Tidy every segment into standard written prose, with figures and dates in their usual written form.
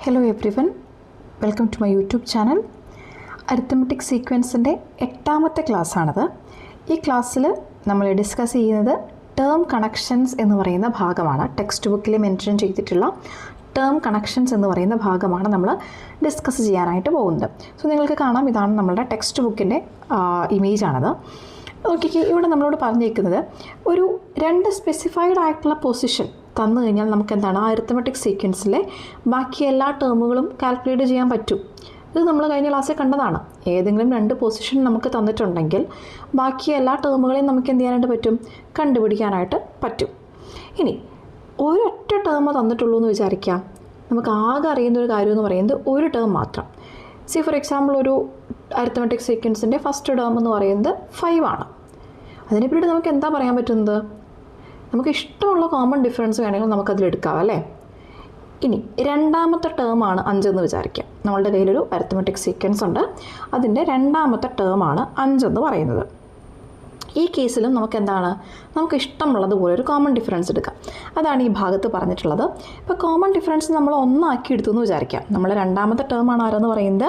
Hello everyone, welcome to my YouTube channel. Arithmetic സീക്വൻസിൻ്റെ 8ാമത്തെ ക്ലാസ്സാണിത്. ഈ ക്ലാസ്സിൽ നമ്മൾ ഡിസ്കസ് ചെയ്യുന്നത് ടേം കണക്ഷൻസ് എന്ന് പറയുന്ന ഭാഗമാണ്. ടെക്സ്റ്റ് ബുക്കിൽ മെൻഷൻ ചെയ്തിട്ടുള്ള ടേം കണക്ഷൻസ് എന്ന് പറയുന്ന ഭാഗമാണ് നമ്മൾ ഡിസ്കസ് ചെയ്യാനായിട്ട് പോകുന്നത്. സോ നിങ്ങൾക്ക് കാണാം, ഇതാണ് നമ്മളുടെ ടെക്സ്റ്റ് ബുക്കിൻ്റെ ഇമേജാണത്. നോക്കിക്കേ, ഇവിടെ നമ്മളോട് പറഞ്ഞേക്കുന്നത് ഒരു രണ്ട് സ്പെസിഫൈഡ് ആയിട്ടുള്ള പൊസിഷൻ തന്നു കഴിഞ്ഞാൽ നമുക്ക് എന്താണ് ആ അരിത്തമെറ്റിക് സീക്വൻസിലെ ബാക്കി എല്ലാ ടേമുകളും കാൽക്കുലേറ്റ് ചെയ്യാൻ പറ്റും. ഇത് നമ്മൾ കഴിഞ്ഞ ക്ലാസ്സിൽ കണ്ടതാണ്. ഏതെങ്കിലും രണ്ട് പൊസിഷൻ നമുക്ക് തന്നിട്ടുണ്ടെങ്കിൽ ബാക്കി എല്ലാ ടേമുകളെയും നമുക്ക് എന്ത് ചെയ്യാനായിട്ട് പറ്റും, കണ്ടുപിടിക്കാനായിട്ട് പറ്റും. ഇനി ഒരൊറ്റ ടേം തന്നിട്ടുള്ളൂ എന്ന് വിചാരിക്കാം. നമുക്ക് ആകെ അറിയുന്ന ഒരു കാര്യം എന്ന് പറയുന്നത് ഒരു ടേം മാത്രം. ഫോർ എക്സാമ്പിൾ, ഒരു അരിത്തമെറ്റിക് സീക്വൻസിൻ്റെ ഫസ്റ്റ് ടേം എന്ന് പറയുന്നത് 5 ആണ്. അതിനെ പറ്റി നമുക്ക് എന്താ പറയാൻ പറ്റുന്നത്? നമുക്ക് ഇഷ്ടമുള്ള കോമൺ ഡിഫറൻസ് വേണമെങ്കിൽ നമുക്കതിലെടുക്കാം, അല്ലേ? ഇനി രണ്ടാമത്തെ ടേമാണ് 5 എന്ന് വിചാരിക്കാം. നമ്മളുടെ കയ്യിലൊരു അരിത്തമെറ്റിക് സീക്വൻസ് ഉണ്ട്, അതിൻ്റെ രണ്ടാമത്തെ ടേമാണ് 5 എന്ന് പറയുന്നത്. ഈ കേസിലും നമുക്ക് എന്താണ്, നമുക്ക് ഇഷ്ടമുള്ളതുപോലെ ഒരു കോമൺ ഡിഫറൻസ് എടുക്കാം. അതാണ് ഈ ഭാഗത്ത് പറഞ്ഞിട്ടുള്ളത്. ഇപ്പോൾ കോമൺ ഡിഫറൻസ് നമ്മൾ 1 ആക്കി എടുത്തു എന്ന് വിചാരിക്കാം. നമ്മൾ രണ്ടാമത്തെ ടേമാണ് ആരെന്ന് പറയുന്നത്,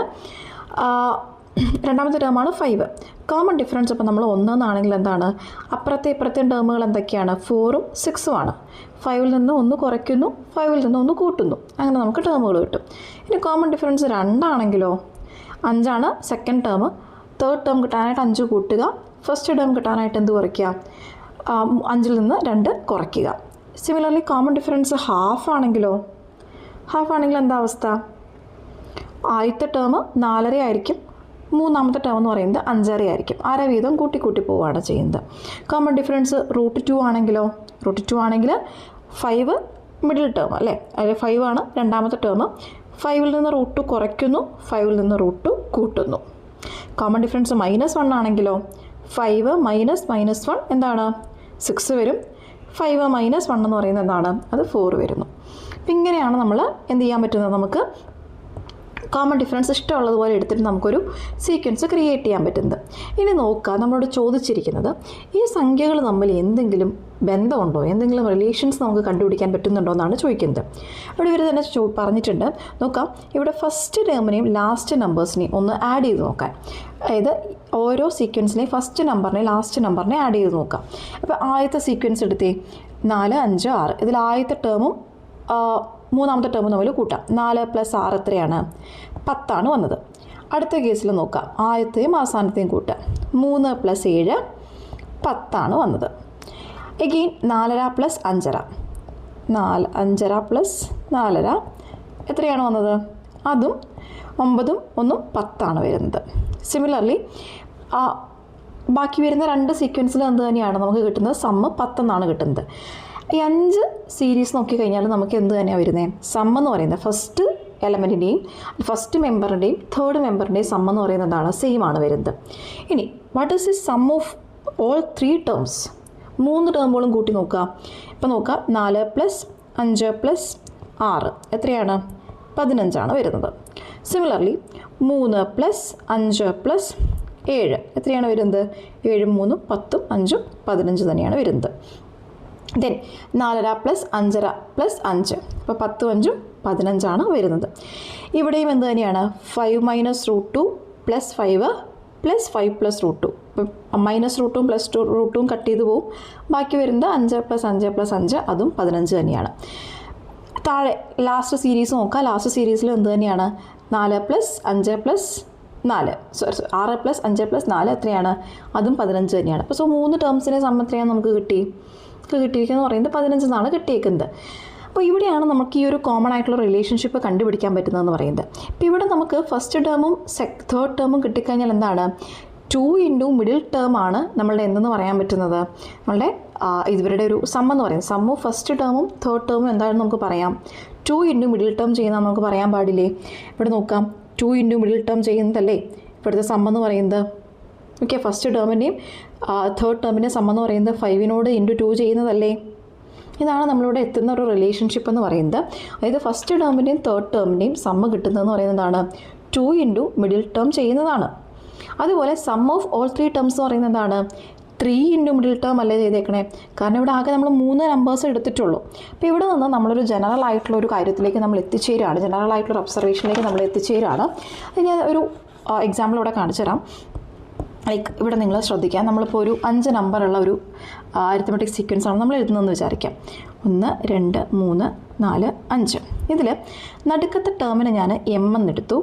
രണ്ടാമത്തെ ടേമാണ് 5. കോമൺ ഡിഫറൻസ് അപ്പോൾ നമ്മൾ 1 എന്നാണെങ്കിൽ എന്താണ്, അപ്പുറത്തെ ടേമുകൾ എന്തൊക്കെയാണ്, 4ഉം 6ഉം ആണ്. 5ൽ നിന്ന് 1 കുറയ്ക്കുന്നു, 5ൽ നിന്ന് 1 കൂട്ടുന്നു, അങ്ങനെ നമുക്ക് ടേമുകൾ കിട്ടും. ഇനി കോമൺ ഡിഫറൻസ് 2 ആണെങ്കിലോ, 5 ആണ് സെക്കൻഡ് ടേം. തേർഡ് ടേം കിട്ടാനായിട്ട് 5 കൂട്ടുക, ഫസ്റ്റ് ടേം കിട്ടാനായിട്ട് എന്ത് കുറയ്ക്കുക, 5ൽ നിന്ന് 2 കുറയ്ക്കുക. സിമിലർലി കോമൺ ഡിഫറൻസ് ഹാഫ് ആണെങ്കിലോ, ഹാഫ് ആണെങ്കിൽ എന്താ അവസ്ഥ, ആദ്യത്തെ ടേം 4.5 ആയിരിക്കും, മൂന്നാമത്തെ ടേം എന്ന് പറയുന്നത് 5.5 ആയിരിക്കും. അര വീതം കൂട്ടി പോവുകയാണ് ചെയ്യുന്നത്. കോമൺ ഡിഫറൻസ് √2 ആണെങ്കിലോ, √2 ആണെങ്കിൽ 5 മിഡിൽ ടേം, അല്ലേ? അതിൽ 5 ആണ് രണ്ടാമത്തെ ടേം. 5ൽ നിന്ന് √2 കുറയ്ക്കുന്നു, 5ൽ നിന്ന് √2 കൂട്ടുന്നു. കോമൺ ഡിഫറൻസ് -1 ആണെങ്കിലോ, 5 -1 എന്താണ്, 6 വരും. 5 -1 എന്ന് പറയുന്നത് എന്താണ്, അത് 4 വരുന്നു. അപ്പം ഇങ്ങനെയാണ് നമ്മൾ എന്ത് ചെയ്യാൻ പറ്റുന്നത്, നമുക്ക് കോമൺ ഡിഫറൻസ് ഇഷ്ടമുള്ളതുപോലെ എടുത്തിട്ട് നമുക്കൊരു സീക്വൻസ് ക്രിയേറ്റ് ചെയ്യാൻ പറ്റുന്നത്. ഇനി നോക്കുക, നമ്മളോട് ചോദിച്ചിരിക്കുന്നത് ഈ സംഖ്യകൾ തമ്മിൽ എന്തെങ്കിലും ബന്ധമുണ്ടോ, എന്തെങ്കിലും റിലേഷൻസ് നമുക്ക് കണ്ടുപിടിക്കാൻ പറ്റുന്നുണ്ടോ എന്നാണ് ചോദിക്കുന്നത്. അവിടെ ഇവർ തന്നെ പറഞ്ഞിട്ടുണ്ട്. നോക്കാം, ഇവിടെ ഫസ്റ്റ് ടേമിനെയും ലാസ്റ്റ് നമ്പേഴ്സിനെയും ഒന്ന് ആഡ് ചെയ്ത് നോക്കാൻ. അതായത് ഓരോ സീക്വൻസിനെയും ഫസ്റ്റ് നമ്പറിനെയും ലാസ്റ്റ് നമ്പറിനെ ആഡ് ചെയ്ത് നോക്കാം. അപ്പോൾ ആദ്യത്തെ സീക്വൻസ് എടുത്തേ, 4, 5, 6. ഇതിൽ ആദ്യത്തെ ടേമും മൂന്നാമത്തെ ടേം തമ്മിൽ കൂട്ടാം. 4 + 6 എത്രയാണ്, 10 വന്നത്. അടുത്ത കേസിൽ നോക്കാം, ആദ്യത്തെയും അവസാനത്തെയും കൂട്ടാം. 3 + 7 10 വന്നത്. എഗെയിൻ 4.5 + 5.5, 5.5 + 4.5 എത്രയാണ് വന്നത്, അതും 9ഉം 1ഉം 10 വരുന്നത്. സിമിലർലി ബാക്കി വരുന്ന രണ്ട് സീക്വൻസിൽ എന്ത് തന്നെയാണ് നമുക്ക് കിട്ടുന്നത്, സമ്മ് 10 എന്നാണ് കിട്ടുന്നത്. ഈ 5 സീരീസ് നോക്കിക്കഴിഞ്ഞാൽ നമുക്ക് എന്ത് തന്നെയാണ് വരുന്നത്, സമ്മ് എന്ന് പറയുന്നത് ഫസ്റ്റ് എലമെൻറ്റിൻ്റെയും ഫസ്റ്റ് മെമ്പറിൻ്റെയും തേർഡ് മെമ്പറിൻ്റെയും സമ്മ് എന്ന് പറയുന്നതാണ് സെയിം ആണ് വരുന്നത്. ഇനി what is the sum of all 3 terms? 3 ടേമുകളും കൂട്ടി നോക്കുക. ഇപ്പോൾ നോക്കുക, 4 + 5 + 6 എത്രയാണ്, 15 വരുന്നത്. സിമിലർലി 3 + 5 + 7 എത്രയാണ് വരുന്നത്, 7ഉം 3ഉം 10ഉം 5ഉം 15 തന്നെയാണ് വരുന്നത്. ദെൻ 4.5 + 5.5 + 5, അപ്പോൾ 10ഉം 5ഉം 15 വരുന്നത്. ഇവിടെയും എന്ത് തന്നെയാണ്, 5 - √2 + 5 + 5 + √2. ഇപ്പം -√2ഉം +√2ഉം കട്ട് ചെയ്ത് പോവും. ബാക്കി വരുന്നത് 5 + 5 + 5, അതും 15 തന്നെയാണ്. താഴെ ലാസ്റ്റ് സീരീസ് നോക്കാം. ലാസ്റ്റ് സീരീസിൽ എന്ത് തന്നെയാണ്, 4 + 5 + 4 6 + 5 + 4 എത്രയാണ്, അതും 15 തന്നെയാണ്. അപ്പോൾ 3 ടേംസിനെ സം എത്രയാണ് നമുക്ക് കിട്ടിയിരിക്കുന്നത് പറയുന്നത് 15 എന്നാണ് കിട്ടിയേക്കുന്നത്. അപ്പോൾ ഇവിടെയാണ് നമുക്ക് ഈ ഒരു കോമൺ ആയിട്ടുള്ള റിലേഷൻഷിപ്പ് കണ്ടുപിടിക്കാൻ പറ്റുന്നതെന്ന് പറയുന്നത്. ഇപ്പോൾ ഇവിടെ നമുക്ക് ഫസ്റ്റ് ടേമും തേർഡ് ടേമും കിട്ടിക്കഴിഞ്ഞാൽ എന്താണ്, 2 × മിഡിൽ ടേം ആണ് നമ്മളുടെ എന്തെന്ന് പറയാൻ പറ്റുന്നത്, നമ്മളുടെ ഇവരുടെ ഒരു സം എന്ന് പറയുന്നത്. സമ്മ് ഫസ്റ്റ് ടേമും തേർഡ് ടേമും എന്താണെന്ന് നമുക്ക് പറയാം, 2 × മിഡിൽ ടേം ചെയ്യുന്നതെന്ന് നമുക്ക് പറയാൻ പാടില്ലേ? ഇവിടെ നോക്കാം, 2 × മിഡിൽ ടേം ചെയ്യുന്നതല്ലേ ഇവിടുത്തെ സം എന്ന് പറയുന്നത്. ഓക്കെ, ഫസ്റ്റ് ടേമിൻ്റെയും തേർഡ് ടേമിൻ്റെയും സം എന്ന് പറയുന്നത് 5നോട് × 2 ചെയ്യുന്നതല്ലേ? ഇതാണ് നമ്മളിവിടെ എത്തുന്ന ഒരു റിലേഷൻഷിപ്പ് എന്ന് പറയുന്നത്. അതായത് ഫസ്റ്റ് ടേമിൻ്റെയും തേർഡ് ടേമിൻ്റെയും സമ്മ് കിട്ടുന്നതെന്ന് പറയുന്നതാണ് 2 × മിഡിൽ ടേം ചെയ്യുന്നതാണ്. അതുപോലെ സം ഓഫ് ഓൾ 3 ടേംസ് എന്ന് പറയുന്നതാണ് 3 ഇൻറ്റു മിഡിൽ ടേം അല്ലേ ചെയ്തേക്കണേ, കാരണം ഇവിടെ ആകെ നമ്മൾ 3 നമ്പേഴ്സ് എടുത്തിട്ടുള്ളൂ. അപ്പോൾ ഇവിടെ നിന്ന് നമ്മളൊരു ജനറൽ ആയിട്ടുള്ള ഒരു കാര്യത്തിലേക്ക് നമ്മൾ എത്തിച്ചേരുകയാണ്, ജനറൽ ആയിട്ടുള്ള ഒബ്സർവേഷനിലേക്ക് നമ്മൾ എത്തിച്ചേരുകയാണ്. അത് ഞാൻ ഒരു എക്സാമ്പിൾ ഇവിടെ കാണിച്ചു തരാം. ലൈക്ക് ഇവിടെ നിങ്ങൾ ശ്രദ്ധിക്കാം, നമ്മളിപ്പോൾ ഒരു 5 നമ്പറുള്ള ഒരു അരിത്തമെറ്റിക് സീക്വൻസാണ് നമ്മൾ എഴുതുന്നതെന്ന് വിചാരിക്കാം. 1 2 3 4 5. ഇതിൽ നടുക്കത്തെ ടേമിന് ഞാൻ എം എന്നെടുത്തു.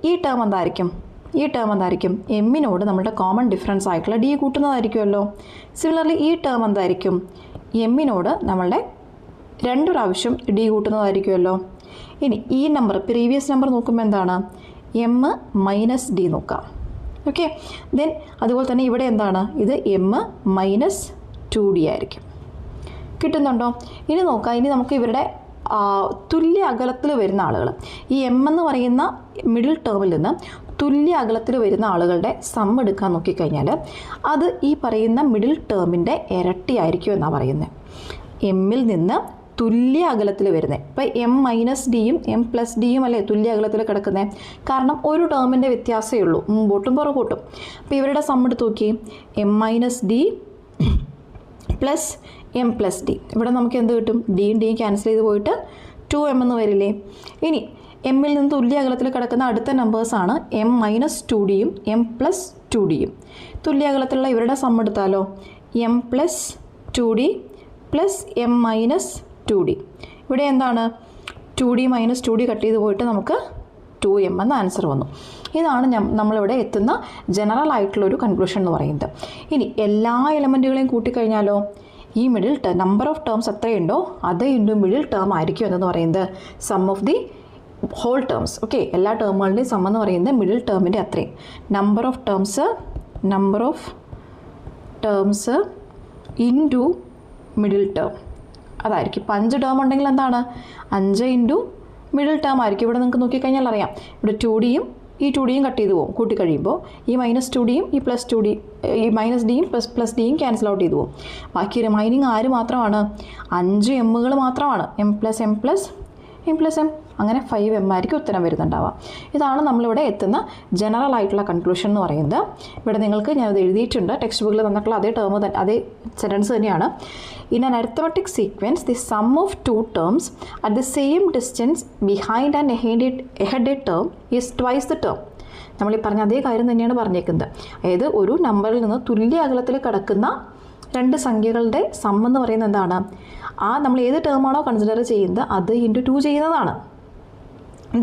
ഈ ടേം എന്തായിരിക്കും? എമ്മിനോട് നമ്മുടെ കോമൺ ഡിഫറൻസ് ആയിട്ടുള്ള ഡി കൂട്ടുന്നതായിരിക്കുമല്ലോ. സിമിലർലി ഈ ടേം എന്തായിരിക്കും? എമ്മിനോട് നമ്മളുടെ 2 പ്രാവശ്യം ഡി കൂട്ടുന്നതായിരിക്കുമല്ലോ. ഇനി ഈ നമ്പർ പ്രീവിയസ് നമ്പർ നോക്കുമ്പോൾ എന്താണ്? എം മൈനസ് ഡി നോക്കാം. ഓക്കെ, ദെൻ അതുപോലെ തന്നെ ഇവിടെ എന്താണ്? ഇത് എം മൈനസ് 2d ആയിരിക്കും. കിട്ടുന്നുണ്ടോ? ഇനി നോക്കാം. ഇനി നമുക്ക് ഇവരുടെ തുല്യ അകലത്തിൽ വരുന്ന ആളുകൾ, ഈ എം എന്ന് പറയുന്ന മിഡിൽ ടേമിൽ നിന്ന് തുല്യ അകലത്തിൽ വരുന്ന ആളുകളുടെ സം എടുക്കാൻ നോക്കിക്കഴിഞ്ഞാൽ അത് ഈ പറയുന്ന മിഡിൽ ടേമിൻ്റെ ഇരട്ടിയായിരിക്കും എന്നാണ് പറയുന്നത്. എമ്മിൽ നിന്ന് തുല്യ അകലത്തിൽ വരുന്നത്. ഇപ്പോൾ എം മൈനസ് ഡിയും എം പ്ലസ് ഡിയും അല്ലേ തുല്യ അകലത്തിൽ കിടക്കുന്നത്? കാരണം ഒരു ടേമിൻ്റെ വ്യത്യാസമേ ഉള്ളൂ, മുമ്പോട്ടും പുറകോട്ടും. അപ്പോൾ ഇവരുടെ സം എടുത്ത് നോക്കി, M minus D plus M plus D. ഇവിടെ നമുക്ക് എന്ത് കിട്ടും? ഡിയും ഡിയും ക്യാൻസൽ ചെയ്ത് പോയിട്ട് 2m എന്ന് വരില്ലേ. ഇനി എമ്മിൽ നിന്ന് തുല്യ അകലത്തിൽ കിടക്കുന്ന അടുത്ത നമ്പേഴ്സാണ് എം മൈനസ് 2ഡിയും എം പ്ലസ് 2ഡിയും. തുല്യ അകലത്തിലുള്ള ഇവരുടെ സം എടുത്താലോ, M plus 2d plus M minus 2d. ഇവിടെ എന്താണ്? 2d മൈനസ് 2d കട്ട് ചെയ്ത് പോയിട്ട് നമുക്ക് 2m എന്ന ആൻസർ വന്നു. ഇതാണ് നമ്മളിവിടെ എത്തുന്ന ജനറൽ ആയിട്ടുള്ളൊരു കൺക്ലൂഷൻ എന്ന് പറയുന്നത്. ഇനി എല്ലാ എലമെൻറ്റുകളെയും കൂട്ടിക്കഴിഞ്ഞാലോ ഈ middle term number of terms എത്രയുണ്ടോ അത് ഇൻറ്റു മിഡിൽ ടേം ആയിരിക്കും എന്ന് പറയുന്നത് sum of the whole terms. Okay, എല്ലാ ടേമുകളുടെയും സം എന്ന് പറയുന്നത് മിഡിൽ ടേമിൻ്റെ അത്രയും. Number of terms into middle term അതായിരിക്കും. ഇപ്പോൾ 5 ടേം ഉണ്ടെങ്കിൽ എന്താണ്? 5 ഇൻറ്റു മിഡിൽ ടേം ആയിരിക്കും. ഇവിടെ നിങ്ങൾക്ക് നോക്കിക്കഴിഞ്ഞാൽ അറിയാം, ഇവിടെ 2ഡിയും ഈ 2ഡിയും കട്ട് ചെയ്ത് പോകും. കൂട്ടിക്കഴിയുമ്പോൾ ഈ മൈനസ് 2ഡിയും ഈ പ്ലസ് 2d ഈ മൈനസ് ഡിയും പ്ലസ് ഡിയും ക്യാൻസൽ ഔട്ട് ചെയ്ത് പോകും. ബാക്കി റിമൈനിങ് ആര് മാത്രമാണ്? 5 എമ്മുകൾ മാത്രമാണ്. എം പ്ലസ് എം അങ്ങനെ 5m ആയിരിക്കും ഉത്തരം വരുന്നുണ്ടാവുക. ഇതാണ് നമ്മളിവിടെ എത്തുന്ന ജനറൽ ആയിട്ടുള്ള കൺക്ലൂഷൻ എന്ന് പറയുന്നത്. ഇവിടെ നിങ്ങൾക്ക് ഞാനത് എഴുതിയിട്ടുണ്ട്, ടെക്സ്റ്റ് ബുക്കിൽ തന്നിട്ടുള്ള അതേ ടേം അതേ സെൻറ്റൻസ് തന്നെയാണ്. In an arithmetic sequence the sum of 2 terms at the same distance behind and ahead term is twice the term. നമ്മൾ ഈ പറഞ്ഞ അതേ കാര്യം തന്നെയാണ് പറഞ്ഞേക്കുന്നത്. അതായത് ഒരു നമ്പറിൽ നിന്ന് തുല്യ അകലത്തിൽ കിടക്കുന്ന 2 സംഖ്യകളുടെ സം എന്ന് പറയുന്നത് എന്താണ്? നമ്മൾ ഏത് ടേമാണോ കൺസിഡർ ചെയ്യുന്നത് അത് ഇൻറ്റു 2 ചെയ്യുന്നതാണ്.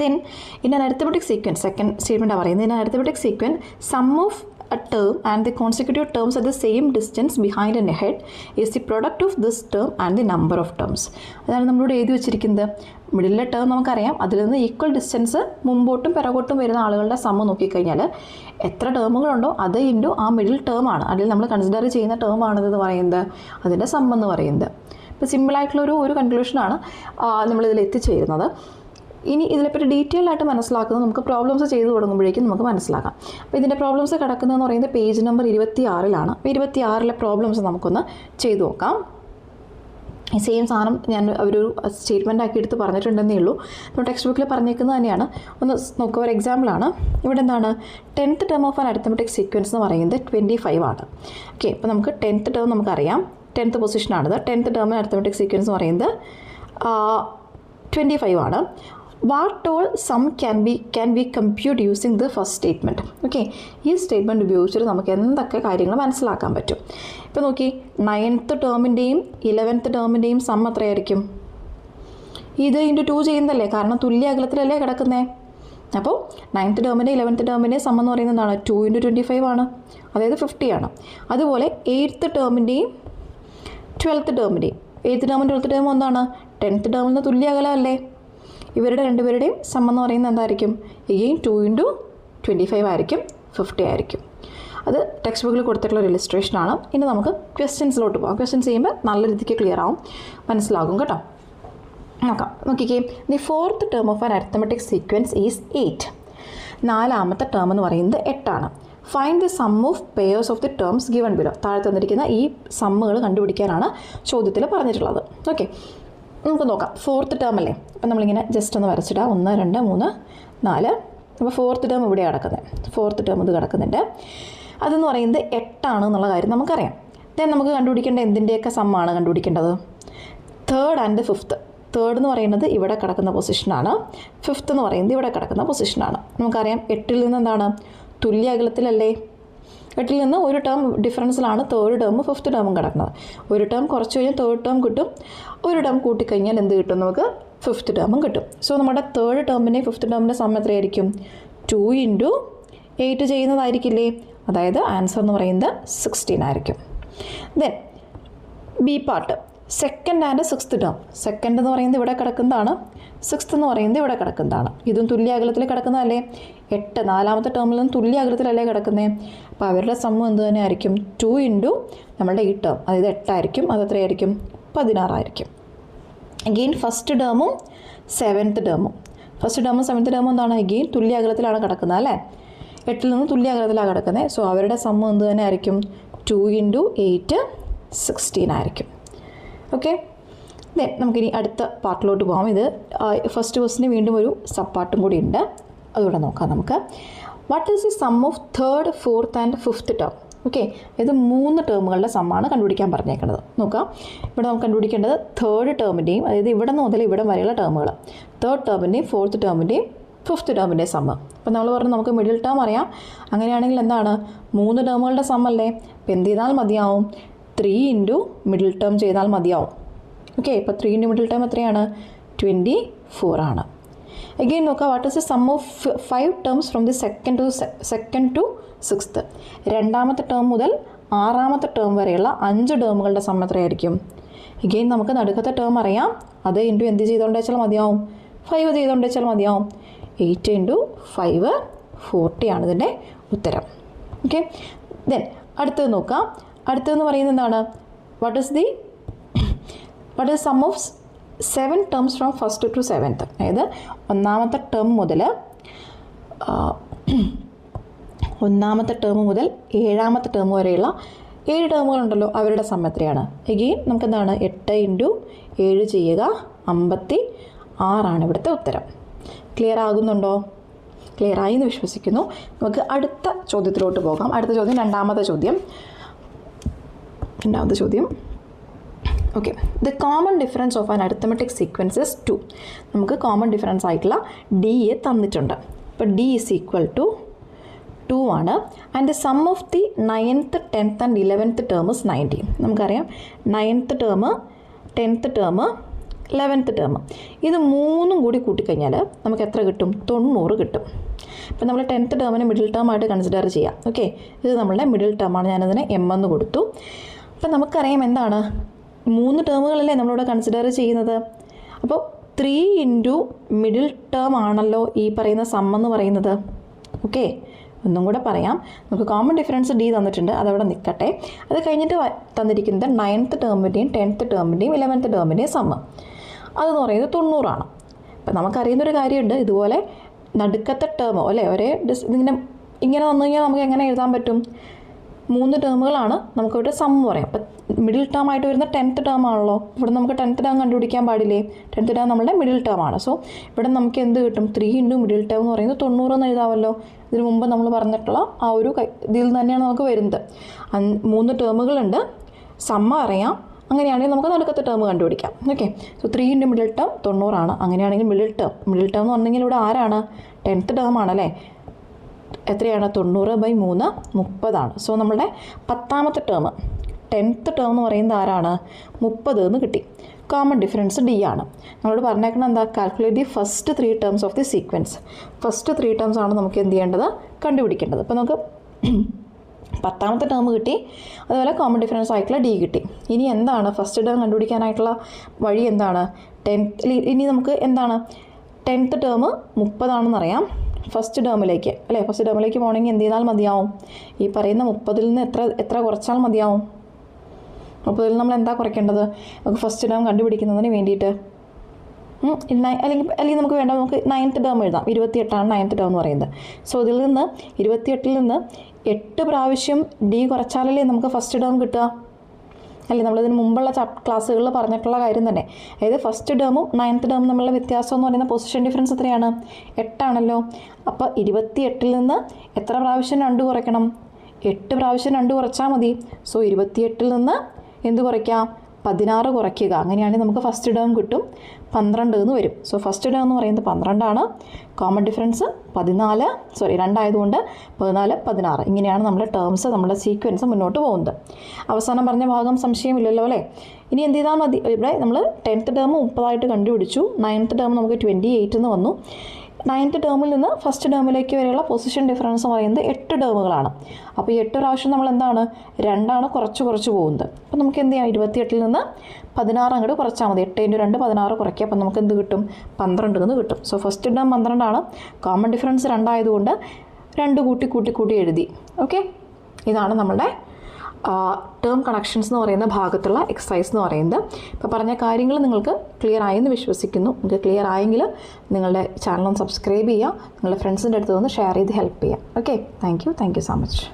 Then in an arithmetic sequence, second statement പറയുന്നത്, in an arithmetic sequence sum of a term and the consecutive terms at the same distance behind and ahead is the product of this term and the number of terms. അതാണ് നമ്മളിവിടെ എഴുതി വെച്ചിരിക്കുന്നത്. മിഡിലെ term നമുക്കറിയാം, അതിൽ നിന്ന് equal distance മുമ്പോട്ടും പിറകോട്ടും വരുന്ന ആളുകളുടെ some നോക്കിക്കഴിഞ്ഞാൽ എത്ര ടേമുകളുണ്ടോ അത് ഇൻറ്റു ആ മിഡിൽ ടേം ആണ്, അതിൽ നമ്മൾ കൺസിഡർ ചെയ്യുന്ന ടേം ആണെന്ന് പറയുന്നത് അതിൻ്റെ സം എന്ന് പറയുന്നത്. ഇപ്പോൾ സിമ്പിളായിട്ടുള്ളൊരു കൺക്ലൂഷനാണ് നമ്മളിതിൽ എത്തിച്ചേരുന്നത്. ഇനി ഇതിനെപ്പറ്റി ഡീറ്റെയിൽ ആയിട്ട് മനസ്സിലാക്കുന്നത് നമുക്ക് പ്രോബ്ലംസ് ചെയ്ത് തുടങ്ങുമ്പോഴേക്കും നമുക്ക് മനസ്സിലാക്കാം. അപ്പോൾ ഇതിൻ്റെ പ്രോബ്ലംസ് കിടക്കുന്നതെന്ന് പറയുന്നത് പേജ് നമ്പർ 26-ലാണ്. അപ്പോൾ 26-ലെ പ്രോബ്ലംസ് നമുക്കൊന്ന് ചെയ്തു നോക്കാം. ഈ സെയിം സാധനം ഞാൻ ഒരു സ്റ്റേറ്റ്മെൻ്റ് ആക്കി എടുത്ത് പറഞ്ഞിട്ടുണ്ടെന്നേ ഉള്ളൂ. നമ്മൾ ടെക്സ്റ്റ് ബുക്കിൽ പറഞ്ഞേക്കുന്നത് തന്നെയാണ്. ഒന്ന് നോക്കുക, ഒരു എക്സാമ്പിളാണ്. ഇവിടെ എന്താണ്? 10th term of an arithmetic sequence എന്ന് പറയുന്നത് 25 ആണ്. ഓക്കെ, അപ്പോൾ നമുക്ക് 10th ടേം നമുക്കറിയാം, 10th പൊസിഷനാണിത്. 10th ടേമിന് അരിത്തമെറ്റിക് സീക്വൻസ് എന്ന് പറയുന്നത് 25 ആണ്. What all sum can be compute using the first statement. Okay, ഈ സ്റ്റേറ്റ്മെൻറ്റ് ഉപയോഗിച്ചിട്ട് നമുക്ക് എന്തൊക്കെ കാര്യങ്ങൾ മനസ്സിലാക്കാൻ പറ്റും. ഇപ്പോൾ നോക്കി, 9th ടേമിൻ്റെയും 11th ടേമിൻ്റെയും സം എത്രയായിരിക്കും? ഇത് ഇൻറ്റു 2 ചെയ്യുന്നതല്ലേ, കാരണം തുല്യ അകലത്തിലല്ലേ കിടക്കുന്നത്. അപ്പോൾ 9th ടേമിൻ്റെ 11th ടേമിൻ്റെയും സം എന്ന് പറയുന്നത് എന്താണ്? 2 × 25 ആണ്, അതായത് 50 ആണ്. അതുപോലെ 8th ടേമിൻ്റെയും 12th ടേമിൻ്റെയും 8th ടേമും 12th ടേമും എന്താണ്? 10th ടേമിൽ നിന്ന് തുല്യ അകലമല്ലേ. ഇവരുടെ രണ്ടുപേരുടെയും സം എന്ന് പറയുന്നത് എന്തായിരിക്കും? എഗെയിൻ 2 × 25 ആയിരിക്കും, 50 ആയിരിക്കും. അത് ടെക്സ്റ്റ് ബുക്കിൽ കൊടുത്തിട്ടുള്ള ഒരു ഇലിസ്ട്രേഷനാണ്. ഇനി നമുക്ക് ക്വസ്റ്റ്യൻസിലോട്ട് പോകാം. ക്വസ്റ്റ്യൻസ് ചെയ്യുമ്പോൾ നല്ല രീതിക്ക് ക്ലിയർ ആവും, മനസ്സിലാകും കേട്ടോ. നോക്കാം, നോക്കിക്കേ. The 4th term of an arithmetic sequence is 8. 4ാമത്തെ ടേം എന്ന് പറയുന്നത് 8 ആണ്. Find the sum of pairs of the terms given below. താഴെ തന്നിരിക്കുന്ന ഈ സമ്മുകൾ കണ്ടുപിടിക്കാനാണ് ചോദ്യത്തിൽ പറഞ്ഞിട്ടുള്ളത്. ഓക്കെ, നമുക്ക് നോക്കാം. 4th ടേം അല്ലേ, അപ്പം നമ്മളിങ്ങനെ ജസ്റ്റ് ഒന്ന് വരച്ചിടാം. 1 2 3 4. അപ്പോൾ 4th ടേം ഇവിടെ കിടക്കുന്നത്, 4th ടേം ഇത് കിടക്കുന്നുണ്ട്. അതെന്ന് പറയുന്നത് 8 എന്നുള്ള കാര്യം നമുക്കറിയാം. ദെൻ നമുക്ക് കണ്ടുപിടിക്കേണ്ട എന്തിൻ്റെയൊക്കെ സമ്മാണ് കണ്ടുപിടിക്കേണ്ടത്? Third and fifth. തേർഡ് എന്ന് പറയുന്നത് ഇവിടെ കിടക്കുന്ന പൊസിഷനാണ്, ഫിഫ്ത്ത് എന്ന് പറയുന്നത് ഇവിടെ കിടക്കുന്ന പൊസിഷനാണ്. നമുക്കറിയാം 8ൽ നിന്ന് എന്താണ് തുല്യ അകലത്തിലല്ലേ, 8ൽ നിന്ന് ഒരു ടേം ഡിഫറൻസിലാണ് തേർഡ് ടേമും ഫിഫ്ത്ത് ടേമും കിടക്കുന്നത്. ഒരു ടേം കുറച്ച് കഴിഞ്ഞാൽ തേർഡ് ടേം കിട്ടും, ഒരു ടേം കൂട്ടിക്കഴിഞ്ഞാൽ എന്ത് കിട്ടും? നമുക്ക് ഫിഫ്ത്ത് ടേമും കിട്ടും. സോ നമ്മുടെ തേർഡ് ടേമിൻ്റെയും ഫിഫ്ത്ത് ടേമിൻ്റെ സം എത്രയായിരിക്കും? 2 × 8 ചെയ്യുന്നതായിരിക്കില്ലേ? അതായത് ആൻസർ എന്ന് പറയുന്നത് 16 ആയിരിക്കും. Then B part, second and sixth term. Second എന്ന് പറയുന്നത് ഇവിടെ കിടക്കുന്നതാണ്, സിക്സ്ത് എന്ന് പറയുന്നത് ഇവിടെ കിടക്കുന്നതാണ്. ഇതും തുല്യ അകലത്തിൽ കിടക്കുന്നതല്ലേ? 8 നാലാമത്തെ ടേമിൽ നിന്ന് തുല്യ അകലത്തിലല്ലേ കിടക്കുന്നത്? അപ്പോൾ അവരുടെ സമ്മ് എന്ത് തന്നെ ആയിരിക്കും? 2 × നമ്മളുടെ ഈ ടേം, അതായത് 8 ആയിരിക്കും. അത് എത്രയായിരിക്കും? 16 ആയിരിക്കും. അഗെയിൻ ഫസ്റ്റ് ടേമും സെവൻത്ത് ടേമും, ഫസ്റ്റ് ടേമും സെവൻത്ത് ടേമും എന്താണ്? അഗെയിൻ തുല്യ അകലത്തിലാണ് കിടക്കുന്നത് അല്ലേ? 8ൽ നിന്ന് തുല്യ അകലത്തിലാണ് കിടക്കുന്നത്. സോ അവരുടെ സമ്മ് എന്ത് തന്നെ ആയിരിക്കും? 2 × 8 16 ആയിരിക്കും. ഓക്കെ, ദെൻ നമുക്കിനി അടുത്ത പാർട്ടിലോട്ട് പോകാം. ഇത് ഫസ്റ്റ് ക്വസ്റ്റിന് വീണ്ടും ഒരു സബ് പാർട്ടും കൂടി ഉണ്ട്, അതുകൂടെ നോക്കാം നമുക്ക്. What is the sum of third, fourth and fifth term? Okay, ഇത് 3 ടേമുകളുടെ സമ്മാണ് കണ്ടുപിടിക്കാൻ പറഞ്ഞേക്കുന്നത്. നോക്കാം, ഇവിടെ നമുക്ക് കണ്ടുപിടിക്കേണ്ടത് തേർഡ് ടേമിൻ്റെയും, അതായത് ഇവിടെ നിന്ന് മുതൽ ഇവിടെ വരെയുള്ള ടേമുകൾ, തേർഡ് ടേമിൻ്റെയും ഫോർത്ത് ടേമിൻ്റെയും ഫിഫ്ത്ത് ടേമിൻ്റെയും സമ്മ്. അപ്പോൾ നമ്മൾ പറഞ്ഞു നമുക്ക് മിഡിൽ ടേം അറിയാം. അങ്ങനെയാണെങ്കിൽ എന്താണ്? 3 ടേമുകളുടെ സമ്മല്ലേ? അപ്പോൾ എന്ത് ചെയ്താൽ മതിയാവും? 3 × മിഡിൽ ടേം ചെയ്താൽ മതിയാവും. ഓക്കെ, ഇപ്പോൾ 3 × മിഡിൽ ടേം എത്രയാണ്? 24 ആണ്. അഗെയിൻ നോക്കാം, what is the sum of 5 terms from the second to sixth. രണ്ടാമത്തെ ടേം മുതൽ 6ാമത്തെ ടേം വരെയുള്ള 5 ടേമുകളുടെ സം എത്രയായിരിക്കും? അഗെയിൻ നമുക്ക് നടുക്കത്തെ ടേം അറിയാം, അത് ഇൻറ്റു എന്ത് ചെയ്തുകൊണ്ട് വെച്ചാൽ മതിയാവും? 5 ചെയ്തുകൊണ്ട് വെച്ചാൽ മതിയാവും. 8 × 5 40 ആണ് ഇതിൻ്റെ ഉത്തരം. ഓക്കെ, ദെൻ അടുത്തത് നോക്കാം. അടുത്തതെന്ന് പറയുന്നത് എന്താണ്? What is sum of 7 terms from first to seventh. അതായത് 1ാമത്തെ ടേം മുതൽ 7ാമത്തെ ടേം വരെയുള്ള 7 ടേമുകളുണ്ടല്ലോ, അവരുടെ സം എത്രയാണ്? എഗെയിൻ നമുക്ക് എന്താണ്? 8 × 7 ചെയ്യുക, 56 ഇവിടുത്തെ ഉത്തരം. ക്ലിയർ ആകുന്നുണ്ടോ? ക്ലിയർ ആയി എന്ന് വിശ്വസിക്കുന്നു. നമുക്ക് അടുത്ത ചോദ്യത്തിലോട്ട് പോകാം. അടുത്ത ചോദ്യം രണ്ടാമത്തെ ചോദ്യം. Okay, the common difference of an arithmetic sequence is 2. നമുക്ക് കോമൺ ഡിഫറൻസ് ആയിട്ടുള്ള ഡി തന്നിട്ടുണ്ട്. അപ്പോൾ ഡി ഈസ് ഈക്വൽ ടു 2 ആണ്. And the sum of the 9th, 10th and 11th term is 90. നമുക്കറിയാം 9th term, 10th term, 11th term, ഇത് 3ഉം കൂടി കൂട്ടിക്കഴിഞ്ഞാൽ നമുക്ക് എത്ര കിട്ടും? 90 കിട്ടും. ഇപ്പോൾ നമ്മൾ 10th ടേമിന് മിഡിൽ ടേം ആയിട്ട് കൺസിഡർ ചെയ്യാം. ഓക്കെ, ഇത് നമ്മളുടെ മിഡിൽ ടേമാണ്, ഞാനതിന് M എന്ന് കൊടുത്തു. അപ്പോൾ നമുക്കറിയാം എന്താണ്? 3 ടേമുകളല്ലേ നമ്മളിവിടെ കൺസിഡർ ചെയ്യുന്നത്. അപ്പോൾ 3 × മിഡിൽ ടേം ആണല്ലോ ഈ പറയുന്ന സം എന്ന് പറയുന്നത്. ഓക്കെ, ഒന്നും കൂടെ പറയാം. നമുക്ക് കോമൺ ഡിഫറൻസ് ഡി തന്നിട്ടുണ്ട്, അതവിടെ നിൽക്കട്ടെ. അത് കഴിഞ്ഞിട്ട് തന്നിരിക്കുന്നത് 9th ടേമിൻ്റെയും 10th ടേമിൻ്റെയും 11th ടേമിൻ്റെയും സമ്മ്, അതെന്ന് പറയുന്നത് 90 ആണ്. അപ്പം നമുക്കറിയുന്നൊരു കാര്യമുണ്ട്, ഇതുപോലെ നടുക്കത്തെ ടേമോ അല്ലേ ഇങ്ങനെ വന്നു കഴിഞ്ഞാൽ നമുക്ക് എങ്ങനെ എഴുതാൻ പറ്റും? 3 ടേമുകളാണ് നമുക്കിവിടെ സം പറയാം. അപ്പം മിഡിൽ ടേം ആയിട്ട് വരുന്ന 10th ടേം ആണല്ലോ. ഇവിടെ നമുക്ക് 10th ടേം കണ്ടുപിടിക്കാൻ പാടില്ലേ? 10th ടേം നമ്മളുടെ മിഡിൽ ടേം ആണ്. സോ ഇവിടെ നമുക്ക് എന്ത് കിട്ടും? 3 × മിഡിൽ ടേം എന്ന് പറയുന്നത് 90 എന്ന് എഴുതാമല്ലോ. ഇതിന് മുമ്പ് നമ്മൾ പറഞ്ഞിട്ടുള്ള ആ ഒരു ഇതിൽ തന്നെയാണ് നമുക്ക് വരുന്നത്. 3 ടേമുകളുണ്ട്, സമ്മ അറിയാം. അങ്ങനെയാണെങ്കിൽ നമുക്ക് നടുക്കത്തെ ടേം കണ്ടുപിടിക്കാം. ഓക്കെ, സോ 3 × മിഡിൽ ടേം 90 ആണ്. അങ്ങനെയാണെങ്കിൽ മിഡിൽ ടേം എന്ന് പറഞ്ഞെങ്കിൽ ഇവിടെ ആരാണ്? 10th ടേം ആണല്ലേ. എത്രയാണ്? 90/3 30 സോ നമ്മുടെ 10ാമത്തെ ടേം 10th ടേം എന്ന് പറയുന്നത് ആരാണ്? 30 എന്ന് കിട്ടി. കോമൺ ഡിഫറൻസ് ഡി ആണ്. നമ്മളോട് പറഞ്ഞേക്കണം എന്താ? Calculate the first 3 terms of the sequence. First 3 terms ആണ് നമുക്ക് എന്ത് ചെയ്യേണ്ടത്? കണ്ടുപിടിക്കേണ്ടത്. അപ്പോൾ നമുക്ക് 10ാമത്തെ ടേം കിട്ടി, അതുപോലെ കോമൺ ഡിഫറൻസ് ആയിട്ടുള്ള ഡി കിട്ടി. ഇനി എന്താണ് ഫസ്റ്റ് ടേം കണ്ടുപിടിക്കാനായിട്ടുള്ള വഴി? എന്താണ്? 10th ഇനി നമുക്ക് എന്താണ്? 10th term 30 ആണെന്നറിയാം. ഫസ്റ്റ് ടേമിലേക്ക് പോകണമെങ്കിൽ എന്ത് ചെയ്താൽ മതിയാവും? ഈ പറയുന്ന 30ൽ നിന്ന് എത്ര കുറച്ചാൽ മതിയാവും? 30ൽ നമ്മൾ എന്താ കുറയ്ക്കേണ്ടത്? നമുക്ക് ഫസ്റ്റ് ടേം കണ്ടുപിടിക്കുന്നതിന് വേണ്ടിയിട്ട് അല്ലെങ്കിൽ നമുക്ക് വേണ്ട, നമുക്ക് 9th ടേം എഴുതാം. 28 9th ടേം എന്ന് പറയുന്നത്. സോ ഇതിൽ നിന്ന് 28ൽ നിന്ന് 8 പ്രാവശ്യം ഡി കുറച്ചാലല്ലേ നമുക്ക് ഫസ്റ്റ് ടേം കിട്ടുക അല്ലേ? നമ്മളിതിന് മുമ്പുള്ള ക്ലാസ്സുകളിൽ പറഞ്ഞിട്ടുള്ള കാര്യം തന്നെ. അതായത് ഫസ്റ്റ് ടേമും 9th ടേമും തമ്മിലുള്ള വ്യത്യാസം എന്ന് പറയുന്ന പൊസിഷൻ ഡിഫറൻസ് എത്രയാണ്? 8 ആണല്ലോ. അപ്പോൾ 28ൽ നിന്ന് എത്ര പ്രാവശ്യം 2 കുറയ്ക്കണം? 8 പ്രാവശ്യം 2 കുറച്ചാൽ മതി. സോ 28-ൽ നിന്ന് എന്ത് കുറയ്ക്കാം? 16 കുറയ്ക്കുക. അങ്ങനെയാണെങ്കിൽ നമുക്ക് ഫസ്റ്റ് ടേം കിട്ടും 12 എന്ന് വരും. സോ ഫസ്റ്റ് ടേം എന്ന് പറയുന്നത് 12 കോമൺ ഡിഫറൻസ് 2 ആയതുകൊണ്ട് 14, 16. ഇങ്ങനെയാണ് നമ്മുടെ ടേംസ്, നമ്മുടെ സീക്വൻസ് മുന്നോട്ട് പോകുന്നത്. അവസാനം പറഞ്ഞ ഭാഗം സംശയമില്ലല്ലോ അല്ലേ? ഇനി എന്ത് ചെയ്താൽ മതി? ഇവിടെ നമ്മൾ 10th ടേം 30 കണ്ടുപിടിച്ചു. 9th ടേം നമുക്ക് 28 എന്ന് വന്നു. 9th ടേമിൽ നിന്ന് ഫസ്റ്റ് ടേമിലേക്ക് വരെയുള്ള പൊസിഷൻ ഡിഫറൻസ് എന്ന് പറയുന്നത് 8 ടേമുകളാണ്. അപ്പോൾ ഈ 8 പ്രാവശ്യം നമ്മൾ എന്താണ്? 2 കുറച്ച് പോകുന്നത്. അപ്പോൾ നമുക്ക് എന്ത് ചെയ്യാം? 28-ൽ നിന്ന് 16 അങ്ങോട്ട് കുറച്ചാൽ മതി. 8 × 2 16 കുറയ്ക്കുക. അപ്പോൾ നമുക്ക് എന്ത് കിട്ടും? 12 എന്ന് കിട്ടും. So first term 12, common difference 2 ആയതുകൊണ്ട് 2 കൂട്ടി എഴുതി. ഓക്കെ, ഇതാണ് നമ്മുടെ ടേം കണക്ഷൻസ് എന്ന് പറയുന്ന ഭാഗത്തുള്ള എക്സസൈസ് എന്ന് പറയുന്നത്. ഇപ്പോൾ പറഞ്ഞ കാര്യങ്ങൾ നിങ്ങൾക്ക് ക്ലിയർ ആയെന്ന് വിശ്വസിക്കുന്നു. നിങ്ങൾക്ക് ക്ലിയർ ആയെങ്കിൽ നിങ്ങളുടെ ചാനൽ ഒന്ന് സബ്സ്ക്രൈബ് ചെയ്യുക, നിങ്ങളുടെ ഫ്രണ്ട്സിൻ്റെ അടുത്ത് ഒന്ന് ഷെയർ ചെയ്ത് ഹെൽപ്പ് ചെയ്യുക. Okay, thank you so much.